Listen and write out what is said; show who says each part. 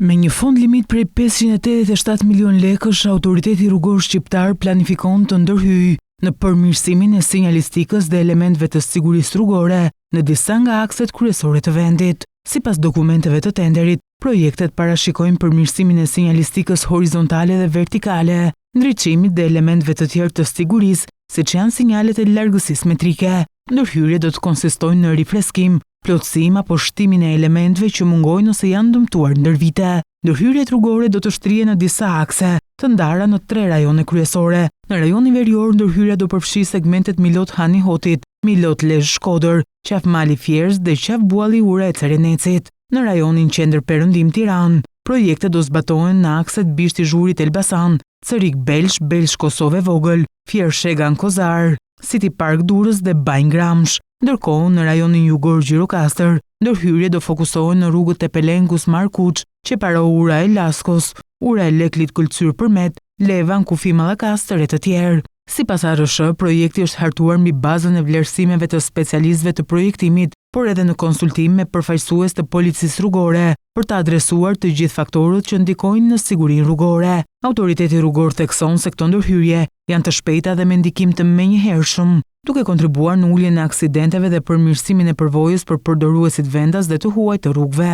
Speaker 1: Me një fond limit prej 587 milion lekësh, autoriteti rrugor shqiptar planifikon të ndërhyjë në përmirësimin e sinjalistikës dhe elementëve të sigurisë rrugore në disa nga akset kryesore të vendit. Sipas dokumenteve të tenderit, projektet parashikojnë përmirësimin e sinjalistikës horizontale dhe vertikale, ndriçimit dhe elementëve të tjerë të sigurisë, siç janë sinjalet e largësisë metrike. Ndërhyrjet do të konsistojnë në rifreskim, plotësim apo shtimin e elementëve që mungojnë ose janë dëmtuar ndër vite. Ndërhyrjet rrugore do të shtrihen në disa akse, të ndara në 3 rajone kryesore. Në rajonin verior, ndërhyrja do përfshijë segmentet Milot Hani Hotit, Milot Lezhë Shkodër, Qaf Mali Fjerës dhe Qaf Bualli Ura e Cerenecit. Në rajonin Qendër Perëndim Tiranë, projektet do zbatohen në akset Bishti Zhurit Elbasan, Cërik Belsh, Belsh Kosovë e Vogël, Fjer Shegan Kozar, City Park Durrës dhe Banj Gramsh. Ndërkohë, në rajonin jugor Gjirokastër, ndërhyrje do fokusohen në rrugët e Pelengus Markuç, Qeparo Ura e Laskos, Ura e Leklit Kulcyr Përmet, Levan Kufi Mallakastër e të tjerë. Sipas ARSH, projekti është hartuar mbi bazën e vlerësimeve të specialistëve të projektimit, por edhe në konsultim me përfaqësues të policisë rrugore, për të adresuar të gjithë faktorët që ndikojnë në sigurinë rrugore. Autoriteti rrugor thekson se këto ndërhyrje janë të shpejta dhe me ndikim të menjëhershëm, duke kontribuar në uljen e aksidenteve dhe përmirësimin e përvojës për përdoruesit vendas dhe të huaj të rrugëve.